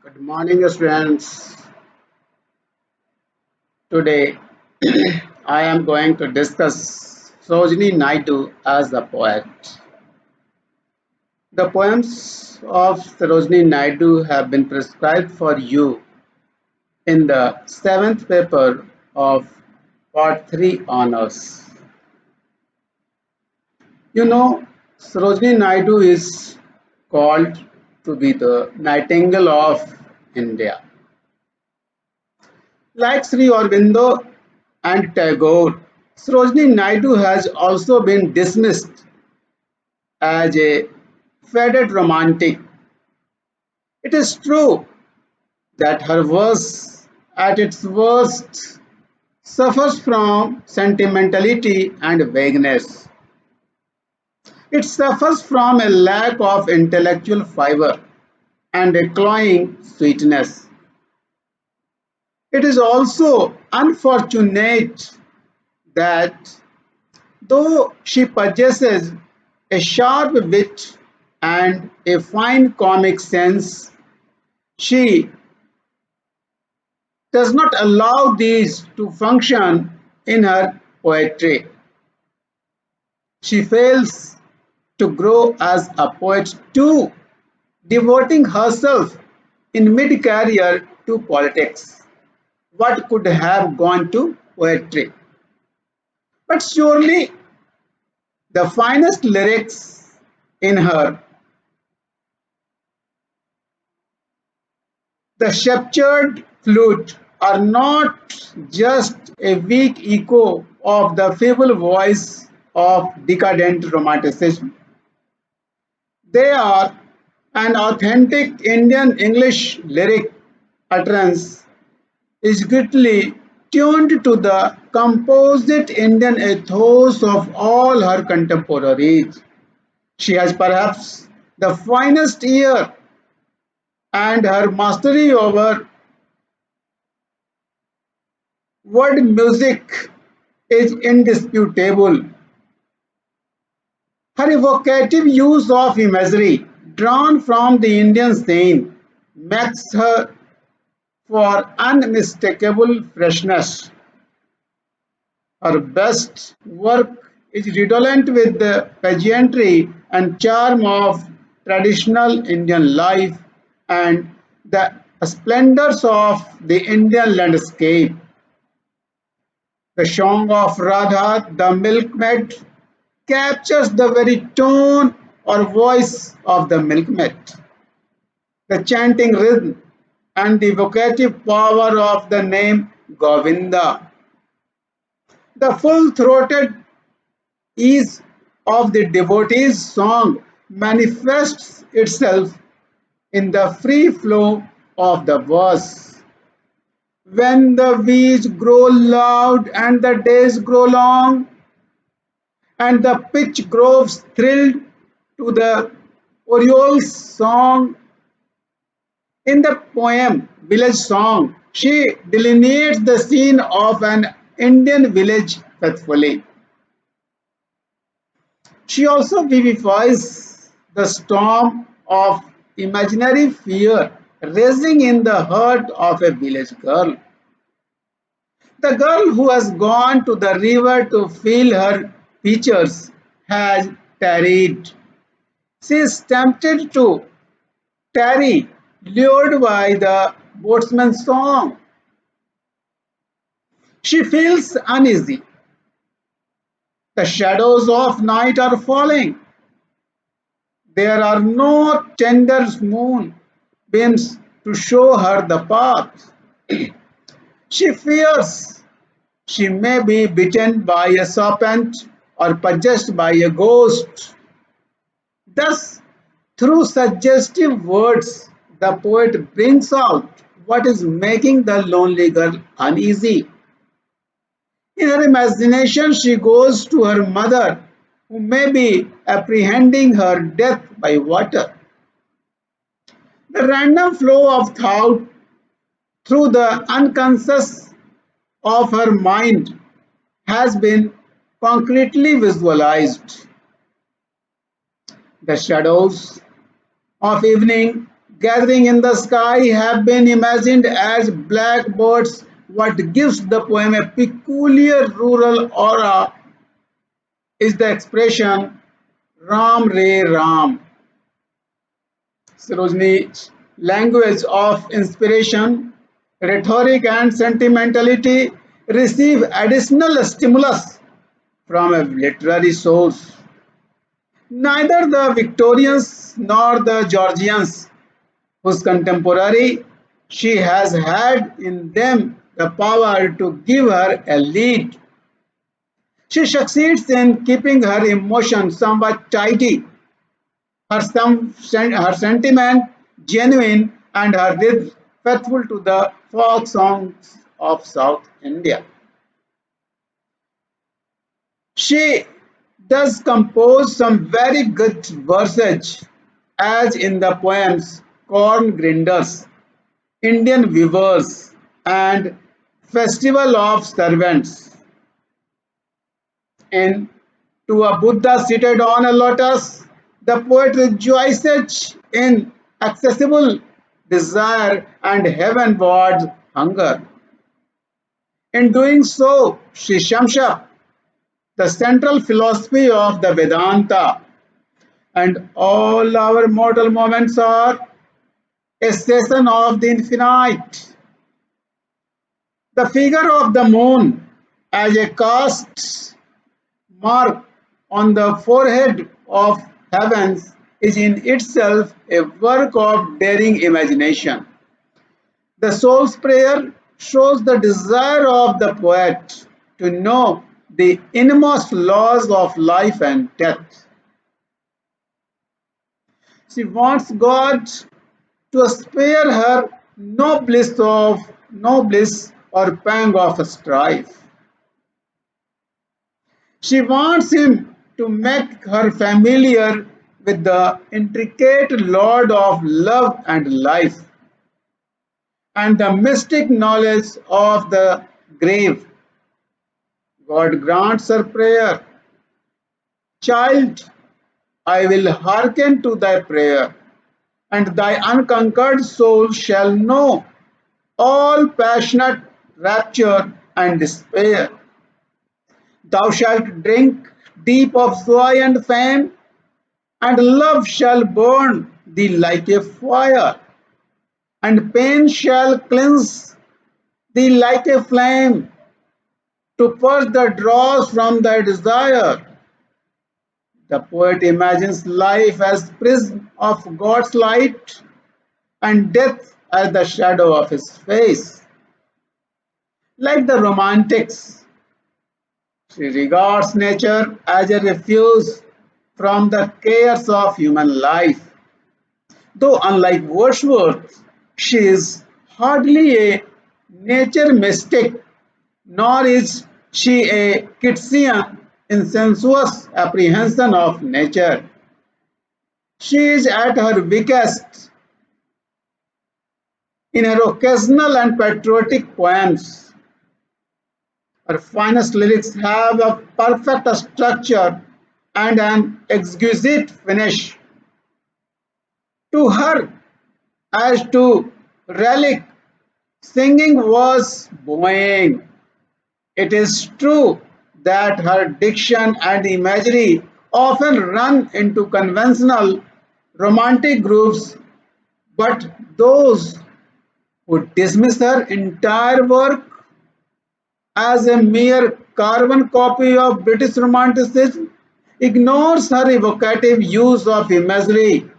Good morning, students. Today, I am going to discuss Sarojini Naidu as a poet. The poems of Sarojini Naidu have been prescribed for you in the seventh paper of Part 3 Honors. You know, Sarojini Naidu is called to be the Nightingale of India. Like Sri Aurobindo and Tagore, Sarojini Naidu has also been dismissed as a faded romantic. It is true that her verse, at its worst, suffers from sentimentality and vagueness. It suffers from a lack of intellectual fiber and a cloying sweetness. It is also unfortunate that though she possesses a sharp wit and a fine comic sense, she does not allow these to function in her poetry. She fails to grow as a poet too, devoting herself in mid career to politics. What could have gone to poetry? But surely the finest lyrics in her, the sculptured flute, are not just a weak echo of the feeble voice of decadent romanticism. They are an authentic Indian English lyric utterance exquisitely tuned to the composite Indian ethos of all her contemporaries. She has perhaps the finest ear, and her mastery over word music is indisputable. Her evocative use of imagery drawn from the Indian scene makes her for unmistakable freshness. Her best work is redolent with the pageantry and charm of traditional Indian life and the splendors of the Indian landscape. The song of Radha the milkmaid captures the very tone or voice of the milkmaid, the chanting rhythm, and the evocative power of the name Govinda. The full throated ease of the devotee's song manifests itself in the free flow of the verse. When the weeds grow loud and the days grow long, and the pitch groves thrilled to the Oriole's song. In the poem Village Song, she delineates the scene of an Indian village faithfully. She also vivifies the storm of imaginary fear rising in the heart of a village girl. The girl who has gone to the river to fill her pitchers has tarried. She is tempted to tarry, lured by the boatsman's song. She feels uneasy. The shadows of night are falling. There are no tender moonbeams to show her the path. She fears she may be bitten by a serpent or possessed by a ghost. Thus, through suggestive words, the poet brings out what is making the lonely girl uneasy. In her imagination, she goes to her mother, who may be apprehending her death by water. The random flow of thought through the unconscious of her mind has been concretely visualized. The shadows of evening gathering in the sky have been imagined as blackbirds. What gives the poem a peculiar rural aura is the expression Ram Re Ram. Sarojini's language of inspiration, rhetoric, and sentimentality receive additional stimulus from a literary source. Neither the Victorians nor the Georgians, whose contemporary she has had in them the power to give her a lead. She succeeds in keeping her emotions somewhat tidy, her sentiment genuine, and her rhythm faithful to the folk songs of South India. She does compose some very good verses, as in the poems Corn Grinders, Indian Weavers, and Festival of Servants. In To a Buddha Seated on a Lotus, the poet rejoices in accessible desire and heavenward hunger. In doing so, she sums up the central philosophy of the Vedanta, and all our mortal moments are a session of the infinite. The figure of the moon as a cast mark on the forehead of heavens is in itself a work of daring imagination. The soul's prayer shows the desire of the poet to know the innermost laws of life and death. She wants God to spare her no bliss or pang of strife. She wants him to make her familiar with the intricate Lord of love and life and the mystic knowledge of the grave. God grants her prayer. Child, I will hearken to thy prayer, and thy unconquered soul shall know all passionate rapture and despair. Thou shalt drink deep of joy and fame, and love shall burn thee like a fire, and pain shall cleanse thee like a flame to purge the dross from thy desire. The poet imagines life as prism of God's light and death as the shadow of his face. Like the Romantics, she regards nature as a refuge from the cares of human life. Though unlike Wordsworth, she is hardly a nature mystic, nor is she a Keatsian in sensuous apprehension of nature. She is at her weakest in her occasional and patriotic poems. Her finest lyrics have a perfect structure and an exquisite finish. To her, as to Relic, singing was bowing. It is true that her diction and imagery often run into conventional romantic grooves, but those who dismiss her entire work as a mere carbon copy of British Romanticism ignores her evocative use of imagery.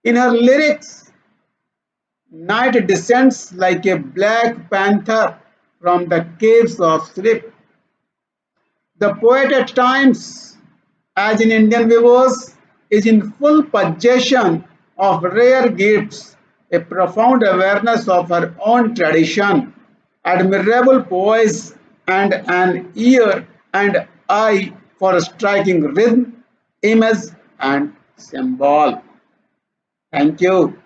In her lyrics, night descends like a black panther from the caves of sleep. The poet at times, as in Indian Weavers, is in full possession of rare gifts, a profound awareness of her own tradition, admirable poise, and an ear and eye for striking rhythm, image, and symbol. Thank you.